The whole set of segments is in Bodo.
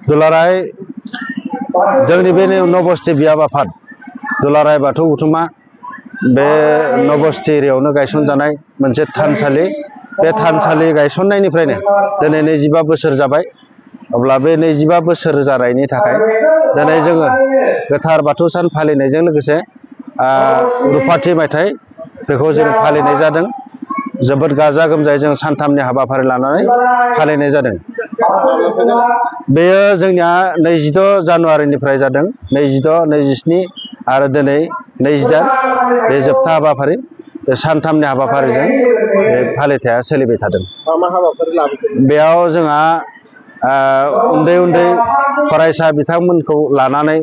दुलाराय जोंनि बे नबस्थि बियाब आफाद दुलाराय बाथौ गौथुमा बे नबस्थि एरियायावनो गायसनजानाय मोनसे थानसालि बे थानसालि गायसननायनिफ्रायनो दिनै 25 बोसोर जाबाय। अब्ला बे 25 बोसोर जानायनि थाखाय दिनै जोङो गोथार बाथौ सान फालिनायजों लोगोसे रुफाथि मायथाइ बेखौ जों फालिनाय जादों। जोबोद गाजा गोमजायै जों सानथामनि हाबाफारि लानानै फालिनाय जादों। बेयो जोंनिया 26 जानुवारिनिफ्राय जादों। 26, 27 आरो दिनै 28 बे जोबथा हाबाफारि बे सानथामनि हाबाफारिजों बे फालिथाया सोलिबाय थादों। बेयाव जोंहा उन्दै उन्दै फरायसा बिथांमोनखौ लानानै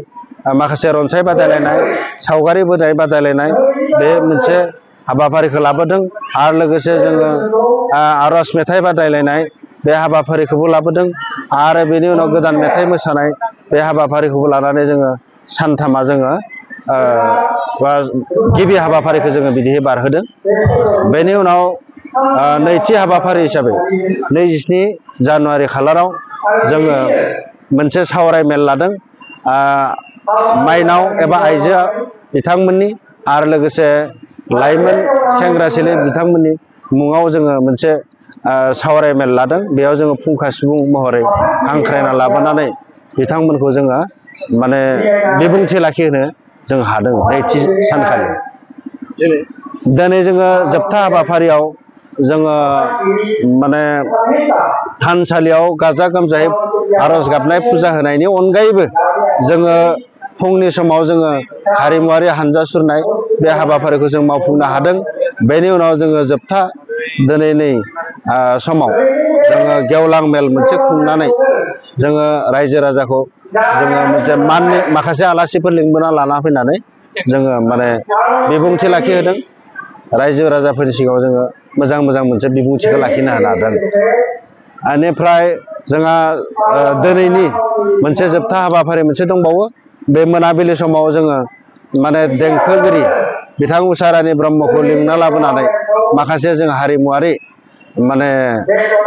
माखासे रनसाय बादायलायनाय, सावगारि बोनाय बादायलायनाय बे मोनसे हाबाफारिखौ लाबोदों। आरो लोगोसे जोङो आरज मेथाइ बादायलायनाय बे हाबाफारिखौबो लाबोदों। आरो बेनि उनाव गोदान मेथाइ मोसानाय बे हाबाफारिखौबो लानानै जोङो सानथामा जोङो गिबि हाबाफारिखौ जोङो बिदिहाय बारहोदों। बेनि उनाव नैथि हाबाफारि हिसाबै 27 जानुवारि खालाराव जोङो मोनसे सावरायमेल लादों। माइनाव एबा आइजो बिथांमोननि आरो लोगोसे लाइमोन सेंग्रा सिख्ला बिथांमोननि मुङाव जोङो मोनसे सावरायमेल लादों। बेयाव जोङो फुंखा सुबुं महरै हांख्रायना लाबोनानै बिथांमोनखौ जोङो माने बिबुंथि लाखिहोनो जों हादों। नैथि सानखालि दिनै जोङो जोबथा हाबाफारियाव जोङो माने थानसालियाव गाजा गोमजायै आरज गाबनाय फुजा होनायनि अनगायैबो जोङो फुंनि समाव जोङो हारिमुआरि हानजा सुरनाय बे हाबाफारिखौ जों मावफुंनो हादों। बेनि उनाव जोङो जोबथा दिनैनि समाव जोङो गेवलां मेल मोनसे खुंनानै जोङो रायजो राजाखौ जोङो मोनसे माननि माखासे आलासिफोर लिंबोना लाना फैनानै जोङो माने बिबुंथि लाखिहोदों। रायजो राजाफोरनि सिगाङाव जोङो मोजां मोनसे बिबुंथिखौ लाखिनो हादों। बेनिफ्राय जोंहा दिनैनि मोनसे जोबथा हाबाफारि मोनसे दंबावो। बे मोनाबिलि समाव जोङो माने देंखोगिरि बिथां उषाराणि ब्रह्मखौ लिंना लाबोनानै माखासे जों हारिमुआरि माने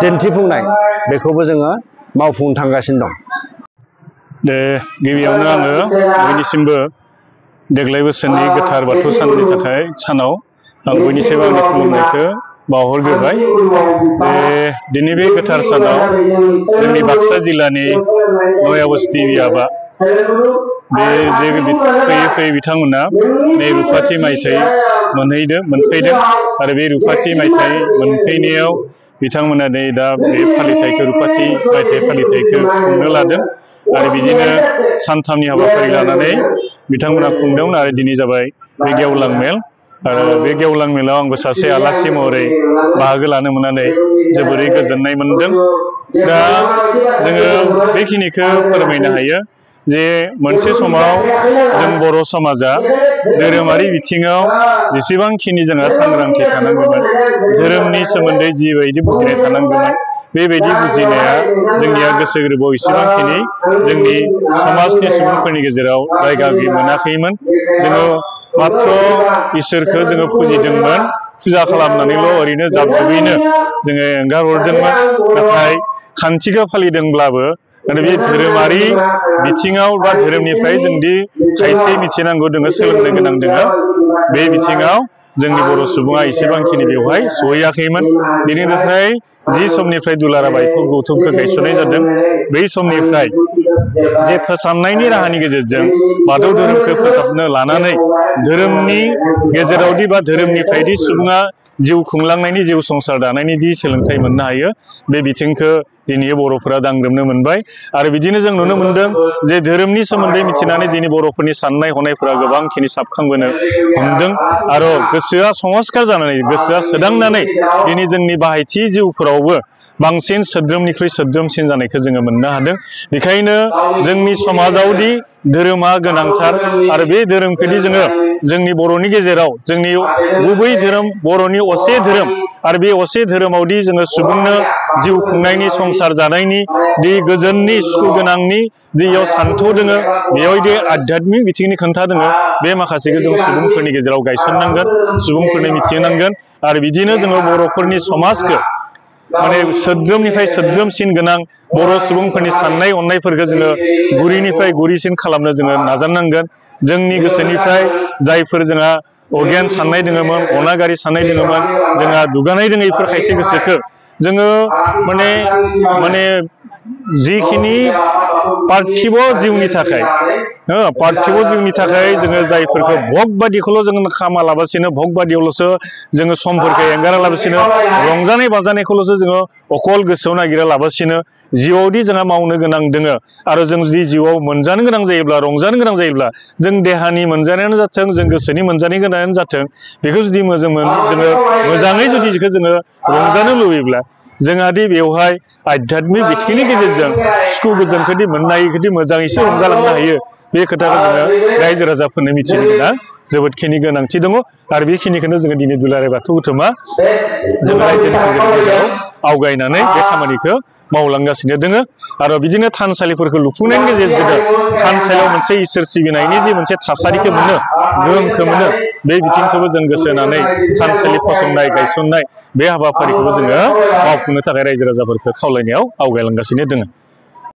दिन्थिफुंनाय बेखौबो जोङो मावफुंनो थांगासिनो दं। गिबियावनो आङो बयनिसिमबो देग्लाय बोसोरनि गोथार बाथौ साननि थाखाय सानाव आं बयनिसिमबो आंनि खुलुमनायखौ बावहरग्रोबाय। दिनै बे गोथार सानाव जोंनि बाक्सा जिल्लानि नयाबस्थि बियाबा बे जे फैयै बिथांमोना नै रुफाथि मायथाइ मोनफैदों। आरो बे रुफाथि मायथाइ मोनफैनायाव बिथांमोना नै दा बे फालिथायखौ रुफाथि मायथाइ फालिथायखौ खुंनो लादों। आरो बिदिनो सानथामनि हाबाफारि लानानै बिथांमोना खुंदोंमोन। आरो दिनै जाबाय बे गेवलां मेल। आरो बे गेवलां मेलाव आंबो सासे आलासि महरै बाहागो लानो मोननानै जोबोरै गोजोननाय मोनदों। दा जोङो बेखिनिखौ फोरमायनो हायो जे मोनसे समाव जों बर' समाजा धोरोमारि बिथिङाव जेसेबांखिनि जोंहा सांग्रांथि थानांगौमोन, धोरोमनि सोमोन्दै जिबायदि बुजिनाय थानांगौमोन, बेबायदि बुजिनाया जोंनिया गोसो गोरबोआव एसेबांखिनि जोंनि समाजनि सुबुंफोरनि गेजेराव जायगा मोनाखैमोन। जोङो मात्र इसोरखौ जोङो फुजिदोंमोन, फुजा खालामनानैल' ओरैनो जाब-जुबैनो जोङो एंगार हरदोंमोन। नाथाय खान्थिखौ फालिदोंब्लाबो बे धोरोमारि बिथिङाव बा धोरोमनिफ्राय जोंदि खायसे मिथिनांगौ दोङो, सोलोंनो गोनां दोङो, बे बिथिङाव जोंनि बर' सुबुङा एसेबांखिनि बेवहाय सहैयाखैमोन। बेनिफ्राय जि समनिफ्राय दुलाराय बाथौ गौथुमखौ गायसननाय जादों, बै समनिफ्राय जे फोसाबनायनि राहानि गेजेरजों बाथौ धोरोमखौ फोसाबनो लानानै धोरोमनि गेजेरावदि बा धोरोमनिफ्रायदि सुबुङा जिउ खुंलांनायनि, जिउ संसार दानायनि दि सोलोंथाइ मोननो हायो, बे बिथिंखौ दिनै बर'फोरा दांग्रोमनो मोनबाय। आरो बिदिनो जों नुनो मोनदों जे धोरोमनि सोमोन्दै मिथिनानै दिनै बर'फोरनि साननाय हनायफोरा गोबांखिनि साबखांबोनो हमदों। आरो गोसोआ संस्कार जानानै, गोसोआ सोदांनानै दिनै जोंनि बाहायथि जिउफोरावबो बांसिन सोद्रोमनिख्रुइ सोद्रोमसिन जानायखौ जोङो मोननो हादों। बेखायनो जोंनि समाजावदि धोरोमा गोनांथार। आरो बे धोरोमखौदि जोङो जोंनि बर'नि गेजेराव जोंनि गुबै धोरोम, बर'नि असे धोरोम, आरो बे असे धोरोमावदि जोङो सुबुंनो जिउ खुंनायनि, संसार जानायनि, दि गोजोननि, सुखु गोनांनि जियाव सान्थौ दोङो, बेयावदि आध्यात्मिक बिथिंनि खोथा दोङो, बे माखासेखौ जों सुबुंफोरनि गेजेराव गायसननांगोन, सुबुंफोरनो मिथिहोनांगोन। आरो बिदिनो जोङो बर'फोरनि समाजखौ माने सोद्रोमनिफ्राय सोद्रोमसिन गोनां बर' सुबुंफोरनि साननाय हनायफोरखौ जोङो गुरिनिफ्राय गुरिसिन खालामनो जोङो नाजानांगोन जोंनि गोसोनिफ्राय जायफोर जोंहा अगियान साननाय दोङोमोन अनागारि साननाय दोङोमोन जोंहा दुगानाय दोङैफोर खायसे गोसोखौ जोङो माने जिखिनि पार्थिब जिउनि थाखाय पार्थिब जिउनि थाखाय जोङो जायफोरखौ भगबादिखौल' जोङो खामालाबासिनो भगबादियावल'सो जोङो समफोरखौ एंगारालाबासिनो रंजानाय बाजानायखौल'सो जोङो अकल गोसोआव नागिरा लाबासिनो जिउआवदि जोंहा मावनो गोनां दोङो आरो जों जुदि जिउआव मोनजानो गोनां जायोब्ला रंजानो गोनां जायोब्ला जों देहानि मोनजानायानो जाथों जों गोसोनि मोनजानाय गोनाङानो जाथों बेखौ जुदि जोङो मोजाङै जुदि बेखौ जोङो रंजानो लुबैब्ला जोंहादि बेवहाय आध्यात्मिक बिथिंनि गेजेरजों सुखु गोजोनखौदि मोननो हायोखौदि मोजाङैसो रंजालांनो हायो बे खोथाखौ जोङो रायजो राजाफोरनो मिथिनो गोनां जोबोदखिनि गोनांथि दङ आरो बेखिनिखौनो जोङो दिनै दुलाराय बाथौ गौथुमा जों रायजोनि गेजेराव आवगायनानै बे खामानिखौ मावलांगासिनो दोङो आरो बिदिनो थानसालिफोरखौ लुफुंनायनि गेजेरजों थानसालियाव मोनसे इसोर सिबिनायनि जि मोनसे थासारिखौ मोनो गोहोमखौ मोनो बे बिथिंखौबो जों गोसो होनानै थानसालि फसंनाय गायसननाय बे हाबाफारिखौबो जोङो मावफुंनो थाखाय रायजो राजाफोरखौ खावलायनायाव आवगायलांगासिनो दोङो।